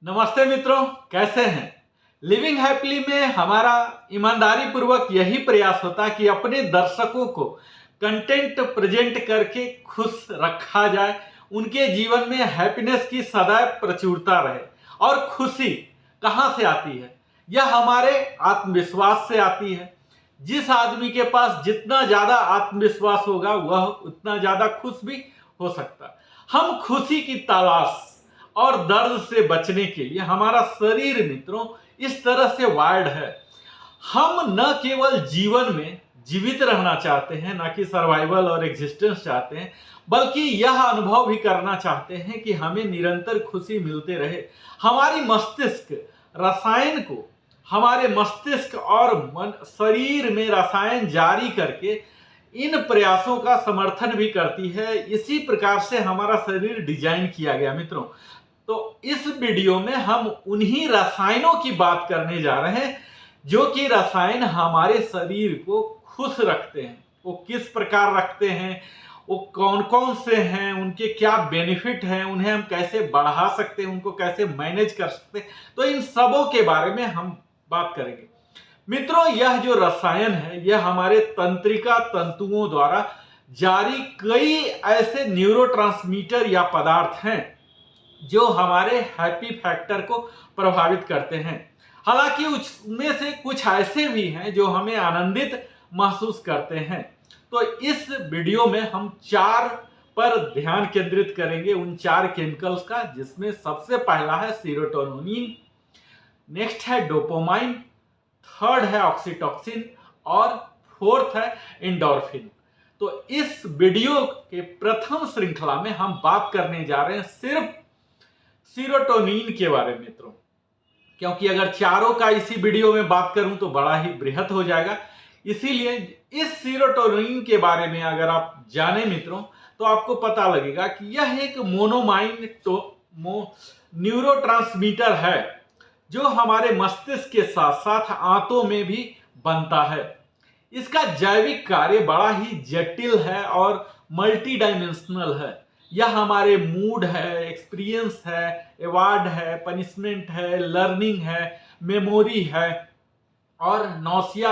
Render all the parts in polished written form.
नमस्ते मित्रों, कैसे हैं। लिविंग हैप्पीली में हमारा ईमानदारी पूर्वक यही प्रयास होता है कि अपने दर्शकों को कंटेंट प्रेजेंट करके खुश रखा जाए, उनके जीवन में हैप्पीनेस की सदैव प्रचुरता रहे। और खुशी कहाँ से आती है? यह हमारे आत्मविश्वास से आती है। जिस आदमी के पास जितना ज्यादा आत्मविश्वास होगा वह उतना ज्यादा खुश भी हो सकता है। हम खुशी की तलाश और दर्द से बचने के लिए हमारा शरीर मित्रों इस तरह से वायर्ड है। हम न केवल जीवन में जीवित रहना चाहते हैं, ना कि सर्वाइवल और एग्जिस्टेंस चाहते हैं, बल्कि यह अनुभव भी करना चाहते हैं कि हमें निरंतर खुशी मिलते रहे। हमारी मस्तिष्क रसायन को हमारे मस्तिष्क और मन शरीर में रसायन जारी करके इन प्रयासों का समर्थन भी करती है। इसी प्रकार से हमारा शरीर डिजाइन किया गया मित्रों। तो इस वीडियो में हम उन्हीं रसायनों की बात करने जा रहे हैं जो कि रसायन हमारे शरीर को खुश रखते हैं। वो किस प्रकार रखते हैं, वो कौन कौन से हैं, उनके क्या बेनिफिट हैं, उन्हें हम कैसे बढ़ा सकते हैं, उनको कैसे मैनेज कर सकते हैं। तो इन सबों के बारे में हम बात करेंगे मित्रों। यह जो रसायन है यह हमारे तंत्रिका तंतुओं द्वारा जारी कई ऐसे न्यूरोट्रांसमीटर या पदार्थ हैं जो हमारे हैप्पी फैक्टर को प्रभावित करते हैं। हालांकि उसमें से कुछ ऐसे भी हैं जो हमें आनंदित महसूस करते हैं। तो इस वीडियो में हम 4 पर ध्यान केंद्रित करेंगे, उन 4 केमिकल्स का, जिसमें सबसे पहला है सीरोटोनिन, नेक्स्ट है डोपामाइन, थर्ड है ऑक्सीटोसिन और फोर्थ है एंडोर्फिन। तो इस वीडियो के प्रथम श्रृंखला में हम बात करने जा रहे हैं सिर्फ सीरोटोनिन के बारे में मित्रों, क्योंकि अगर चारों का इसी वीडियो में बात करूं तो बड़ा ही बृहत हो जाएगा। इसीलिए इस सीरोटोनिन के बारे में अगर आप जाने मित्रों तो आपको पता लगेगा कि यह एक मोनोमाइन न्यूरोट्रांसमीटर है जो हमारे मस्तिष्क के साथ साथ आंतों में भी बनता है। इसका जैविक कार्य बड़ा ही जटिल है और मल्टी डायमेंशनल है। यह हमारे मूड है, एक्सपीरियंस है, अवार्ड है, पनिशमेंट है, लर्निंग है, मेमोरी है और नौसिया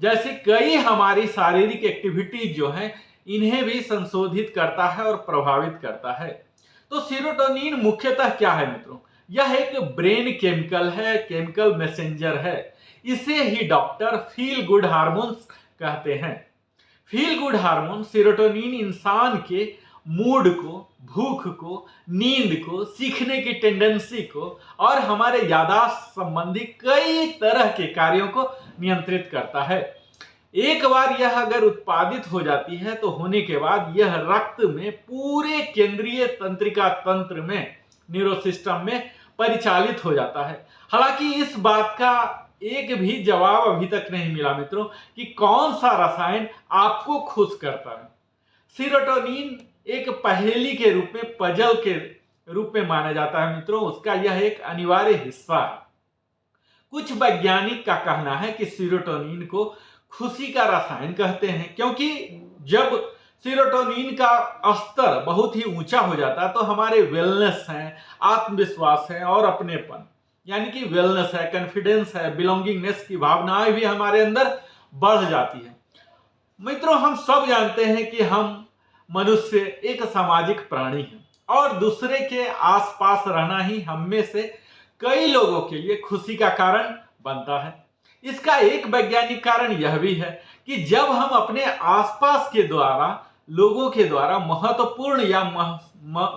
जैसे कई हमारी शारीरिक एक्टिविटीज जो हैं इन्हें भी संशोधित करता है और प्रभावित करता है। तो सीरोटोनिन मुख्यतः क्या है मित्रों? यह एक ब्रेन केमिकल है, केमिकल मैसेंजर है। इसे ही डॉक्टर फील गुड हार्मोन्स कहते हैं। फील गुड हार्मोन सीरोटोनिन इंसान के मूड को, भूख को, नींद को, सीखने की टेंडेंसी को और हमारे याददाश्त संबंधी कई तरह के कार्यों को नियंत्रित करता है। एक बार यह अगर उत्पादित हो जाती है तो होने के बाद यह रक्त में पूरे केंद्रीय तंत्रिका तंत्र में, न्यूरो सिस्टम में परिचालित हो जाता है। हालांकि इस बात का एक भी जवाब अभी तक नहीं मिला मित्रों कि कौन सा रसायन आपको खुश करता है। सीरोटोनिन एक पहेली के रूप में, पजल के रूप में माना जाता है मित्रों। उसका यह एक अनिवार्य हिस्सा है। कुछ वैज्ञानिक का कहना है कि सीरोटोनिन को खुशी का रसायन कहते हैं, क्योंकि जब सीरोटोनिन का स्तर बहुत ही ऊंचा हो जाता है तो हमारे वेलनेस है, आत्मविश्वास है और अपनेपन, यानी कि वेलनेस है, कॉन्फिडेंस है, बिलोंगिंगनेस की भावनाएं भी हमारे अंदर बढ़ जाती है। मित्रों, हम सब जानते हैं कि हम मनुष्य एक सामाजिक प्राणी है और दूसरे के आसपास रहना ही हम में से कई लोगों के लिए खुशी का कारण बनता है। इसका एक वैज्ञानिक कारण यह भी है कि जब हम अपने आसपास के द्वारा, लोगों के द्वारा महत्वपूर्ण या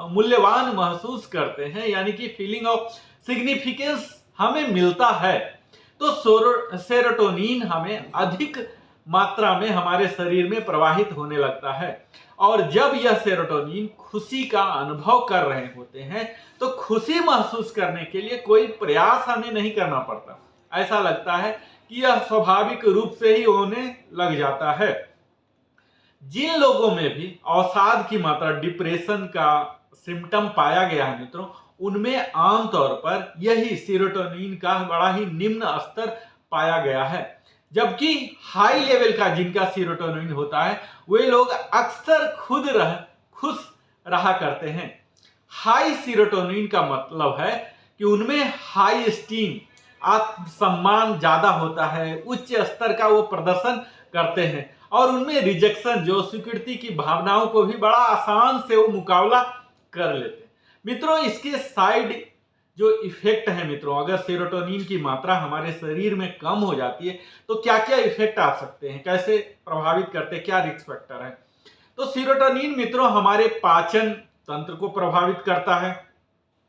मूल्यवान महसूस करते हैं, यानी कि फीलिंग ऑफ सिग्निफिकेंस हमें मिलता है, तो सेरोटोनिन हमें अधिक मात्रा में हमारे शरीर में प्रवाहित होने लगता है। और जब यह सेरोटोनिन खुशी का अनुभव कर रहे होते हैं तो खुशी महसूस करने के लिए कोई प्रयास हमें नहीं करना पड़ता। ऐसा लगता है कि यह स्वाभाविक रूप से ही होने लग जाता है। जिन लोगों में भी अवसाद की मात्रा, डिप्रेशन का सिम्टम पाया गया है मित्रों, उनमें आमतौर पर यही सीरोटोनिन का बड़ा ही निम्न स्तर पाया गया है। जबकि हाई लेवल का जिनका सीरोटोनिन होता है वे लोग अक्सर खुश रहा करते हैं। हाई सीरोटोनिन का मतलब है कि उनमें हाई स्टीम, आत्मसम्मान ज़्यादा होता है, उच्च स्तर का वो प्रदर्शन करते हैं और उनमें रिजेक्शन, जो स्वीकृति की भावनाओं को भी बड़ा आसान से वो मुकाबला कर लेते हैं। मित्रों, इसके साइड जो इफेक्ट है मित्रों, अगर सेरोटोनिन की मात्रा हमारे शरीर में कम हो जाती है तो क्या क्या इफेक्ट आ सकते हैं, कैसे प्रभावित करते हैं, क्या रिस्क फैक्टर है। तो सेरोटोनिन मित्रों हमारे पाचन तंत्र को प्रभावित करता है,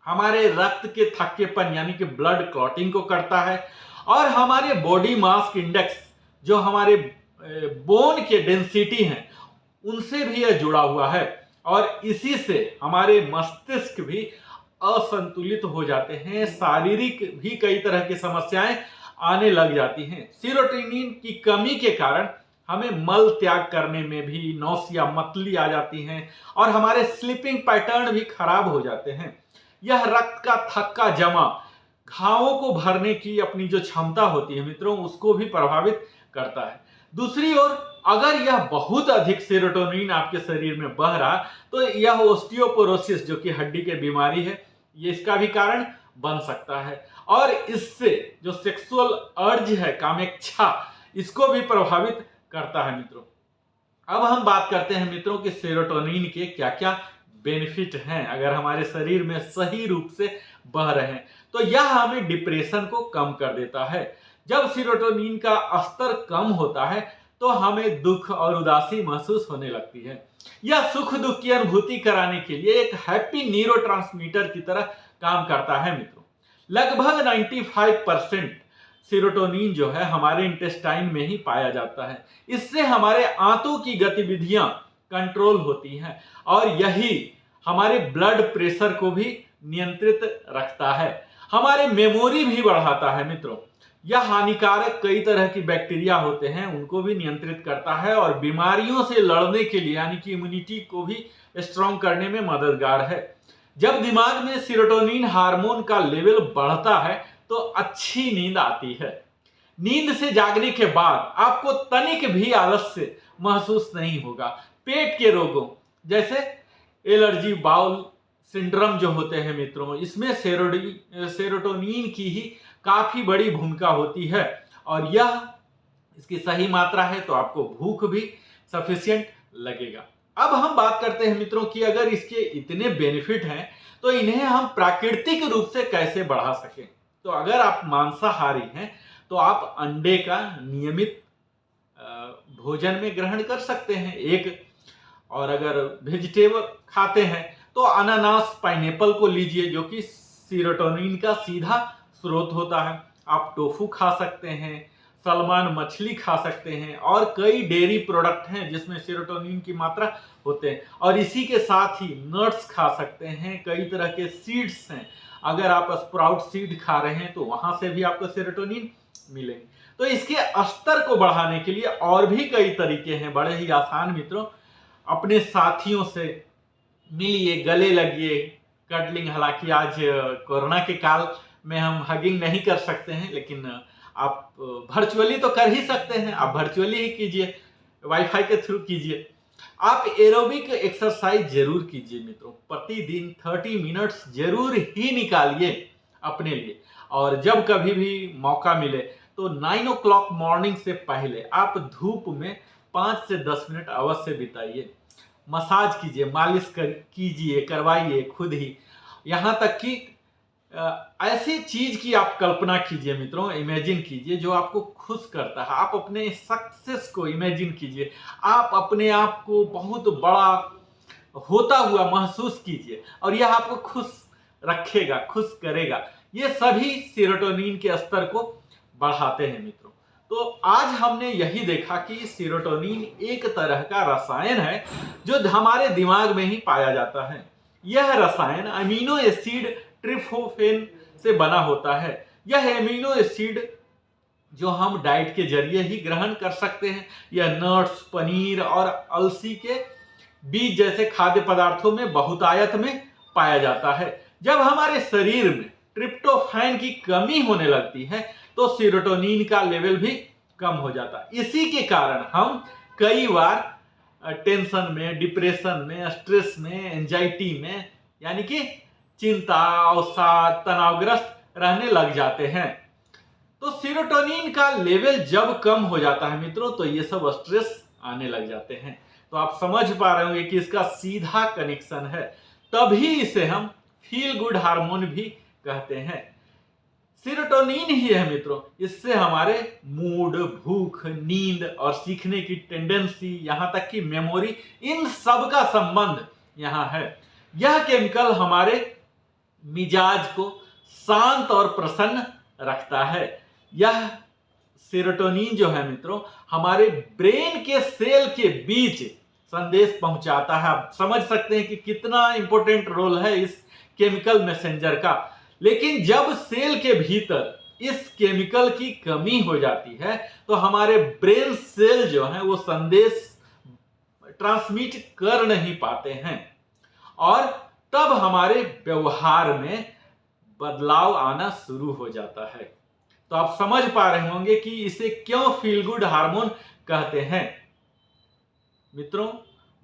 हमारे रक्त के थक्केपन यानी कि ब्लड क्लॉटिंग को करता है, और हमारे बॉडी मास इंडेक्स, जो हमारे बोन के डेंसिटी हैं, उनसे भी यह जुड़ा हुआ है और इसी से हमारे मस्तिष्क भी असंतुलित हो जाते हैं, शारीरिक भी कई तरह की समस्याएं आने लग जाती हैं। सेरोटोनिन की कमी के कारण हमें मल त्याग करने में भी नौसिया, मतली आ जाती हैं और हमारे स्लीपिंग पैटर्न भी खराब हो जाते हैं। यह रक्त का थक्का जमा घावों को भरने की अपनी जो क्षमता होती है मित्रों, उसको भी प्रभावित करता है। दूसरी ओर अगर यह बहुत अधिक सेरोटोनिन आपके शरीर में बह रहा तो यह ऑस्टियोपोरोसिस, जो कि हड्डी की बीमारी है, ये इसका भी कारण बन सकता है और इससे जो सेक्सुअल अर्ज है, कामेच्छा, इसको भी प्रभावित करता है मित्रों। अब हम बात करते हैं मित्रों कि सेरोटोनिन के क्या क्या बेनिफिट हैं अगर हमारे शरीर में सही रूप से बह रहे हैं। तो यह हमें डिप्रेशन को कम कर देता है। जब सेरोटोनिन का स्तर कम होता है तो हमें दुख और उदासी महसूस होने लगती है। यह सुख दुख की अनुभूति कराने के लिए एक हैप्पी न्यूरोट्रांसमीटर की तरह काम करता है मित्रों। लगभग 95% सेरोटोनिन जो है हमारे इंटेस्टाइन में ही पाया जाता है। इससे हमारे आंतों की गतिविधियां कंट्रोल होती हैं और यही हमारे ब्लड प्रेशर को भी नियंत्रित रखता है, हमारे मेमोरी भी बढ़ाता है मित्रों। यह हानिकारक कई तरह की बैक्टीरिया होते हैं, उनको भी नियंत्रित करता है और बीमारियों से लड़ने के लिए यानी कि इम्यूनिटी को भी स्ट्रॉन्ग करने में मददगार है। जब दिमाग में सेरोटोनिन हार्मोन का लेवल बढ़ता है तो अच्छी नींद आती है। नींद से जागने के बाद आपको तनिक भी आलस्य महसूस नहीं होगा। पेट के रोगों जैसे एलर्जी, बाउल सिंड्रोम जो होते हैं मित्रों, इसमें सेरोटोनिन की ही काफी बड़ी भूमिका होती है और यह इसकी सही मात्रा है तो आपको भूख भी सफिशिएंट लगेगा। अब हम बात करते हैं मित्रों कि अगर इसके इतने बेनिफिट हैं तो इन्हें हम प्राकृतिक रूप से कैसे बढ़ा सकें। तो अगर आप मांसाहारी हैं तो आप अंडे का नियमित भोजन में ग्रहण कर सकते हैं एक, और अगर वेजिटेबल खाते हैं तो अनानास, पाइनएप्पल को लीजिए जो कि सेरोटोनिन का सीधा स्रोत होता है। आप टोफू खा सकते हैं, सलमान मछली खा सकते हैं और कई डेयरी प्रोडक्ट हैं जिसमें सेरोटोनिन की मात्रा होते हैं। और इसी के साथ ही नट्स खा सकते हैं, कई तरह के सीड्स हैं, अगर आप स्प्राउट सीड खा रहे हैं तो वहां से भी आपको सेरोटोनिन मिलेंगे। तो इसके स्तर को बढ़ाने के लिए और भी कई तरीके हैं, बड़े ही आसान मित्रों। अपने साथियों से मिलिए, गले लगिए, कडलिंग, हालांकि आज कोरोना के काल में हम हगिंग नहीं कर सकते हैं, लेकिन आप वर्चुअली तो कर ही सकते हैं। आप वर्चुअली ही कीजिए, वाईफाई के थ्रू कीजिए। आप एरोबिक एक्सरसाइज जरूर कीजिए मित्रों, प्रतिदिन 30 मिनट्स जरूर ही निकालिए अपने लिए। और जब कभी भी मौका मिले तो 9 o'clock मॉर्निंग से पहले आप धूप में 5 से 10 मिनट अवश्य बिताइए। मसाज कीजिए, मालिश कीजिए, करवाइए खुद ही। यहाँ तक कि ऐसी चीज की आप कल्पना कीजिए मित्रों, इमेजिन कीजिए जो आपको खुश करता है। आप अपने सक्सेस को इमेजिन कीजिए, आप अपने आप को बहुत बड़ा होता हुआ महसूस कीजिए और यह आपको खुश रखेगा, खुश करेगा। ये सभी सेरोटोनिन के स्तर को बढ़ाते हैं मित्रों। तो आज हमने यही देखा कि सेरोटोनिन एक तरह का रसायन है जो हमारे दिमाग में ही पाया जाता है। यह रसायन अमीनो एसिड ट्रिप्टोफैन से बना होता है। यह अमीनो एसिड जो हम डाइट के जरिए ही ग्रहण कर सकते हैं। यह नट्स, पनीर और अलसी के बीज जैसे खाद्य पदार्थों में बहुतायत में पाया जाता है। जब हमारे शरीर में ट्रिप्टोफैन की कमी होने लगती है तो सेरोटोनिन का लेवल भी कम हो जाता है। इसी के कारण हम कई बार टेंशन में, डिप्रेशन में, स्ट्रेस में, एंजाइटी में, यानी कि चिंता, अवसाद, तनावग्रस्त रहने लग जाते हैं। तो सेरोटोनिन का लेवल जब कम हो जाता है मित्रों, तो ये सब स्ट्रेस आने लग जाते हैं। तो आप समझ पा रहे होंगे कि इसका सीधा कनेक्शन है, तभी इसे हम फील गुड हार्मोन भी कहते हैं। सेरोटोनिन ही है मित्रों, इससे हमारे मूड, भूख, नींद और सीखने की टेंडेंसी, यहां तक कि मेमोरी, इन सब का संबंध यहां है। यह केमिकल हमारे मिजाज को शांत और प्रसन्न रखता है। यह सेरोटोनिन जो है मित्रों, हमारे ब्रेन के सेल के बीच संदेश पहुंचाता है। आप समझ सकते हैं कि कितना इंपॉर्टेंट रोल है इस केमिकल मैसेंजर का। लेकिन जब सेल के भीतर इस केमिकल की कमी हो जाती है, तो हमारे ब्रेन सेल जो है वो संदेश ट्रांसमिट कर नहीं पाते हैं, और तब हमारे व्यवहार में बदलाव आना शुरू हो जाता है। तो आप समझ पा रहे होंगे कि इसे क्यों फील गुड हार्मोन कहते हैं। मित्रों,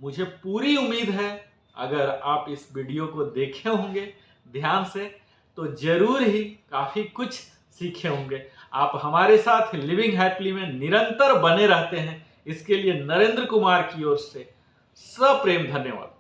मुझे पूरी उम्मीद है अगर आप इस वीडियो को देखे होंगे ध्यान से, तो जरूर ही काफी कुछ सीखे होंगे। आप हमारे साथ लिविंग हैप्पीली में निरंतर बने रहते हैं, इसके लिए नरेंद्र कुमार की ओर से सप्रेम धन्यवाद।